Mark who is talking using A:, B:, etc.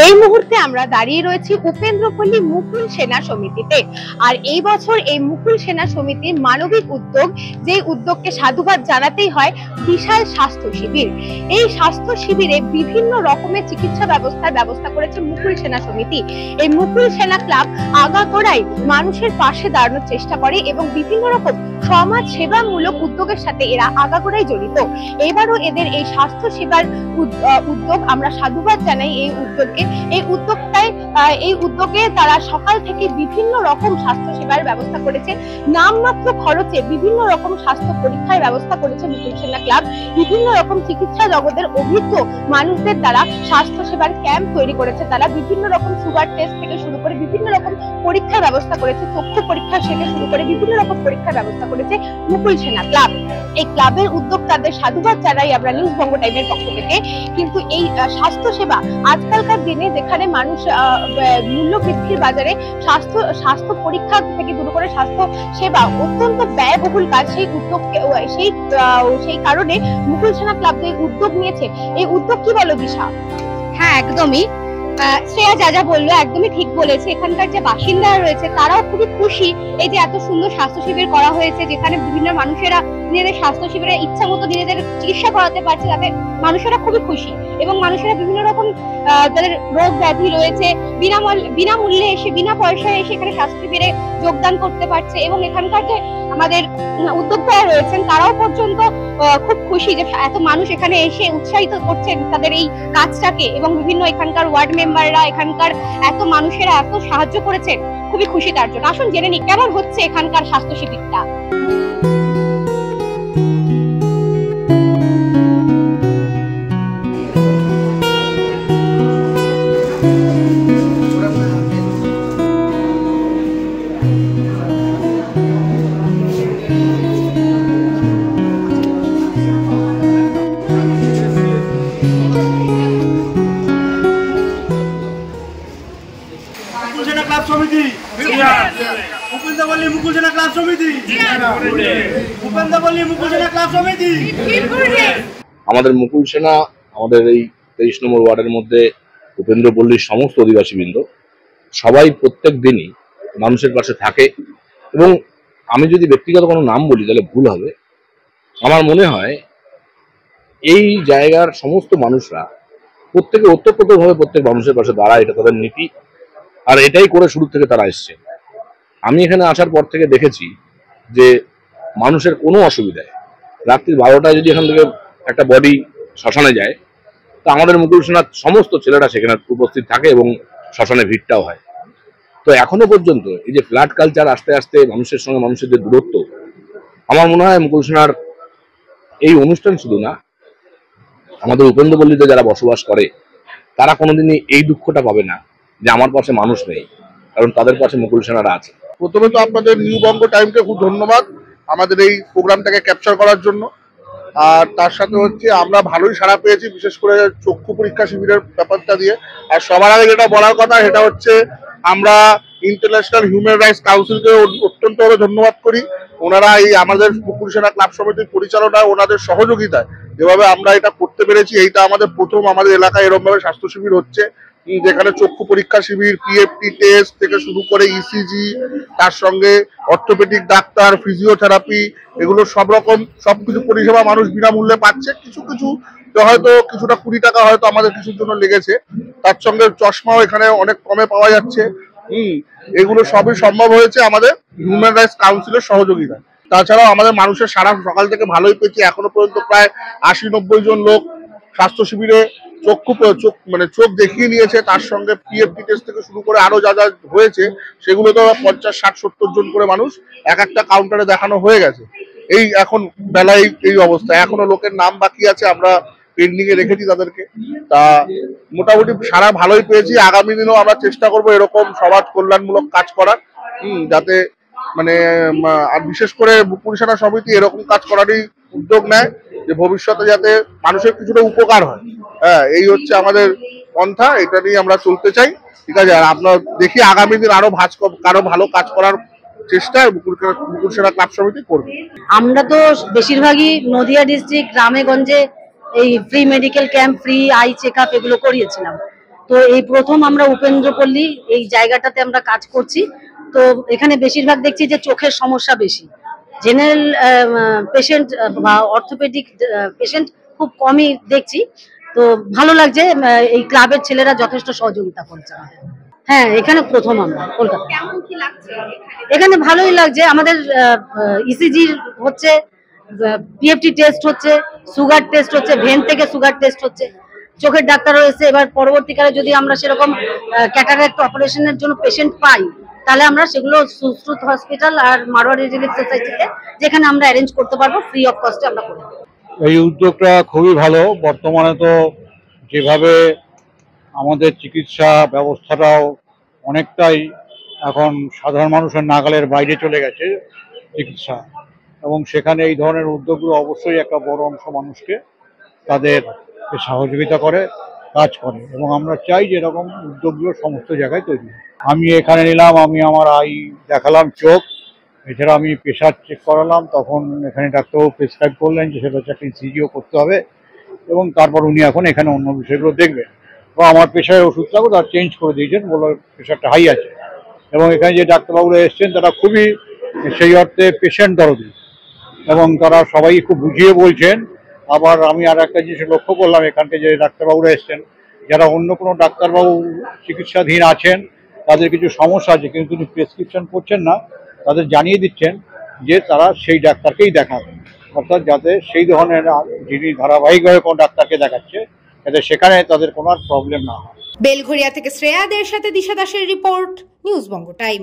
A: এই মুহূর্তে আমরা দাঁড়িয়ে রয়েছি উপেন্দ্রপল্লী মুকুল সেনা সমিতিতে। আর এই বছর এই মুকুল সেনা সমিতির মানবিক উদ্যোগ, যে উদ্যোগকে সাধুবাদ জানাতেই হয়, বিশাল স্বাস্থ্য শিবির। এই স্বাস্থ্য শিবিরে বিভিন্ন রকমের চিকিৎসা ব্যবস্থা করেছে মুকুল সেনা সমিতি। এই মুকুল সেনা ক্লাব আগাগোড়াই মানুষের পাশে দাঁড়ানোর চেষ্টা করে এবং বিভিন্ন রকম সমাজ সেবামূলক উদ্যোগের সাথে এরা আগাগোড়াই জড়িত। এবারও এদের এই স্বাস্থ্য সেবার উদ্যোগ আমরা সাধুবাদ জানাই। এই উদ্যোগে তারা সকাল থেকে বিভিন্ন রকম স্বাস্থ্য সেবার ব্যবস্থা করেছে। নামমাত্র খরচে বিভিন্ন রকম স্বাস্থ্য পরীক্ষার ব্যবস্থা করেছে মুকুল সেনা ক্লাব। বিভিন্ন রকম চিকিৎসা জগতের অভিজ্ঞ মানুষদের দ্বারা স্বাস্থ্য সেবার ক্যাম্প তৈরি করেছে তারা। বিভিন্ন রকম সুগার টেস্ট থেকে শুরু করে বিভিন্ন রকম পরীক্ষার ব্যবস্থা করেছে, চক্ষু পরীক্ষা থেকে শুরু করে বিভিন্ন রকম পরীক্ষার ব্যবস্থা করেছে মুকুল সেনা ক্লাব। এই ক্লাবের উদ্যোগ তাদের সাধুবাদ জানাই আমরা নিউজ বঙ্গ টাইমের পক্ষ থেকে। কিন্তু এই স্বাস্থ্য সেবা আজকালকার দিনে যেখানে মানুষ মূল্য বৃদ্ধির বাজারে স্বাস্থ্য পরীক্ষা থেকে শুরু করে স্বাস্থ্য সেবা অত্যন্ত ব্যয়বহুল কাজ, সেই কারণে মুকুল সেনা ক্লাব যে উদ্যোগ নিয়েছে, এই উদ্যোগ কি বলো দিশা?
B: হ্যাঁ, একদমই শ্রেয়া যা বললো একদমই ঠিক বলেছে। এখানকার যে বাসিন্দারা রয়েছে তারাও খুবই খুশি এই যে এত সুন্দর স্বাস্থ্য শিবির করা হয়েছে, যেখানে বিভিন্ন মানুষেরা নিজেদের স্বাস্থ্য শিবিরে ইচ্ছা মতো নিজেদের চিকিৎসা করাতে পারছে, তাতে মানুষেরা খুবই খুশি। এবং মানুষেরা বিভিন্ন রকম যাদের রোগ ব্যাধি রয়েছে বিনামূল্যে এসে, বিনা পয়সায় এসে এখানে স্বাস্থ্য শিবিরে যোগদান করতে পারছে। এবং এখানকার যে আমাদের উদ্যোক্তারা রয়েছেন তারাও পর্যন্ত খুব খুশি যে এত মানুষ এখানে এসে উৎসাহিত করছেন তাদের এই কাজটাকে। এবং বিভিন্ন এখানকার ওয়ার্ড মেম্বাররা, এখানকার এত মানুষেরা এত সাহায্য করেছেন, খুবই খুশি তার জন্য। আসুন জেনে নিই কেমন হচ্ছে এখানকার স্বাস্থ্য শিবিরটা।
C: আমাদের মুকুল সেনা আমাদের এই 23 নম্বর ওয়ার্ডের মধ্যে উপেন্দ্রপল্লীর সমস্ত অধিবাসীবৃন্দ সবাই প্রত্যেক দিনই মানুষের পাশে থাকে। এবং আমি যদি ব্যক্তিগত কোনো নাম বলি তাহলে ভুল হবে। আমার মনে হয় এই জায়গার সমস্ত মানুষরা প্রত্যেকে ওতপ্রোতভাবে প্রত্যেক মানুষের পাশে দাঁড়ায়, এটা তাদের নীতি। আর এটাই করে শুরু থেকে তারা এসছে। আমি এখানে আসার পর থেকে দেখেছি যে মানুষের কোনো অসুবিধায় রাত্রি 12টায় যদি এখান থেকে একটা বডি শ্মশানে যায়, তো আমাদের মুকুল সেনার সমস্ত ছেলেরা সেখানে উপস্থিত থাকে এবং শ্মশানে ভিড়টাও হয়। তো এখনো পর্যন্ত এই যে ফ্ল্যাট কালচার আস্তে আস্তে মানুষের সঙ্গে মানুষের যে দূরত্ব, আমার মনে হয় মুকুল সেনার এই অনুষ্ঠান শুধু না, আমাদের উপেন্দ্রপল্লীতে যারা বসবাস করে তারা কোনোদিনই এই দুঃখটা পাবে না যে আমার পাশে মানুষ নেই, কারণ তাদের পাশে মুকুল সেনারা আছে।
D: প্রথমে তো আপনাদের নিউ বঙ্গ টাইমকে খুব ধন্যবাদ আমাদের এই প্রোগ্রামটাকে ক্যাপচার করার জন্য। আর তার সাথে হচ্ছে আমরা ভালোই সাড়া পেয়েছি, বিশেষ করে চক্ষু পরীক্ষা শিবিরের ব্যাপারটা দিয়ে। আর সবার আগে যেটা বলার কথা সেটা হচ্ছে আমরা ইন্টারন্যাশনাল হিউম্যান রাইটস কাউন্সিলকে অত্যন্তভাবে ধন্যবাদ করি। ওনারা এই আমাদের মুকুল সেনা ক্লাব সমিতির পরিচালনায় ওনাদের সহযোগিতায় যেভাবে আমরা এটা করতে পেরেছি, এইটা আমাদের প্রথম আমাদের এলাকায় এরকম ভাবে স্বাস্থ্য শিবির হচ্ছে, যেখানে চক্ষু পরীক্ষা শিবির, পিএফটি টেস্ট থেকে শুরু করে ইসিজি, তার সঙ্গে অর্থোপেডিক ডাক্তার, ফিজিওথেরাপি, এগুলো সব রকম সবকিছু পরিষেবা মানুষ বিনামূল্যে পাচ্ছে। কিছু হয়তো কিছুটা 20 টাকা হয়তো আমাদের কিছুর জন্য লেগেছে, তার সঙ্গে চশমাও এখানে অনেক কমে পাওয়া যাচ্ছে। এগুলো সবই সম্ভব হয়েছে আমাদের হিউম্যান রাইটস কাউন্সিলের সহযোগিতা। তাছাড়াও আমাদের মানুষের সারা সকাল থেকে ভালোই পেয়েছি। এখনো পর্যন্ত প্রায় 80-90 জন লোক স্বাস্থ্য শিবিরে চোখ দেখিয়ে নিয়েছে। তার সঙ্গে পিএফটি টেস্ট থেকে শুরু করে আরো যা হয়েছে সেগুলো তো 50, 60, 70 জন করে মানুষ এক একটা কাউন্টারে দেখানো হয়ে গেছে। এই এখন বেলায় এই অবস্থা, এখনো লোকের নাম বাকি আছে, আমরা পেন্ডিং এ রেখেছি তাদেরকে। তা মোটামুটি সারা ভালোই পেয়েছি। আগামী দিনেও আমরা চেষ্টা করবো এরকম সমাজ কল্যাণমূলক কাজ করার, যাতে আর বিশেষ করে মুকুল সেনা সমিতি এরকম কাজ করারই উদ্যোগ নেয় যে ভবিষ্যতে যাতে মানুষের কিছুটা উপকার হয়। হ্যাঁ, এই হচ্ছে আমাদের পন্থা, এটা নিয়ে আমরা চলতে চাই। ঠিক আছে, আর আপনার দেখি আগামী দিন আরো ভালো কাজ করার চেষ্টা মুকুল সেনা ক্লাব সমিতি করবে।
B: আমরা তো বেশিরভাগই নদিয়া ডিস্ট্রিক্ট গ্রামে গঞ্জে এই free medical camp, free eye check up এগুলো করিয়েছিলাম।
E: তো এই প্রথম আমরা উপেন্দ্রপল্লী এই জায়গাটাতে আমরা কাজ করছি। তো এখানে বেশিরভাগ দেখছি যে চোখের সমস্যা বেশি, জেনারেল পেশেন্ট বা অর্থোপেডিক পেশেন্ট খুব কমই দেখছি। তো ভালো লাগছে, এই ক্লাবের ছেলেরা যথেষ্ট সহযোগিতা করছে আমাদের। হ্যাঁ, এখানে প্রথম আমরা কলকাতা।
A: কেমন কি লাগছে
E: এখানে ভালোই লাগছে, আমাদের ইসিজি হচ্ছে, পিএফটি টেস্ট হচ্ছে, সুগার টেস্ট হচ্ছে, ভেন থেকে সুগার টেস্ট হচ্ছে, চোখের ডাক্তার রয়েছে। এবার পরবর্তীকালে যদি আমরা সেরকম ক্যাটারাক্ট অপারেশনের জন্য পেশেন্ট পাই, তাহলে আমরা সেগুলো সুশ্রুত হসপিটাল আর মারোয়াড়ি রিলিফ সোসাইটিতে, যেখানে আমরা অ্যারেঞ্জ করতে পারবো, ফ্রি অফ কস্টে আমরা করে দেবো।
F: এই উদ্যোগটা খুবই ভালো। বর্তমানে তো যেভাবে আমাদের চিকিৎসা ব্যবস্থাটাও অনেকটাই এখন সাধারণ মানুষের নাগালের বাইরে চলে গেছে চিকিৎসা, এবং সেখানে এই ধরনের উদ্যোগগুলো অবশ্যই একটা বড় অংশ মানুষকে তাদের সহযোগিতা করে, কাজ করে, এবং আমরা চাই যে এরকম উদ্যোগগুলো সমস্ত জায়গায় তৈরি হয়। আমি এখানে নিলাম, আমি আমার আই দেখালাম চোখ, এছাড়া আমি প্রেশার চেক করালাম, তখন এখানে ডাক্তারবাবু প্রেসক্রাইব করলেন যে সেটা হচ্ছে একটা ইসিজিও করতে হবে, এবং তারপর উনি এখন এখানে অন্য বিষয়গুলো দেখবেন। তো আমার প্রেশারের ওষুধটাও তার চেঞ্জ করে দিয়েছেন, বলে প্রেশারটা হাই আছে। এবং এখানে যে ডাক্তারবাবুরা এসছেন তারা খুবই সেই অর্থে পেশেন্ট দরদি, এবং তারা সবাই খুব বুঝিয়ে বলছেন। আবার আমি আর একটা জিনিস লক্ষ্য করলাম, এখানকে যে ডাক্তারবাবুরা এসছেন, যারা অন্য কোনো ডাক্তারবাবু চিকিৎসাধীন আছেন, তাদের কিছু সমস্যা আছে কিন্তু তিনি প্রেসক্রিপশন করছেন না, তাদের জানিয়ে দিচ্ছেন যে তারা সেই ডাক্তারকেই দেখাবেন, অর্থাৎ যাতে সেই ধরনের যিনি ধারাবাহিকভাবে কোনো ডাক্তারকে দেখাচ্ছে যাতে সেখানে তাদের কোনো আর প্রবলেম না হয়।
G: বেলঘরিয়া থেকে শ্রেয়া দের সাথে দিশা দাসের রিপোর্ট, নিউজ বঙ্গ টাইম।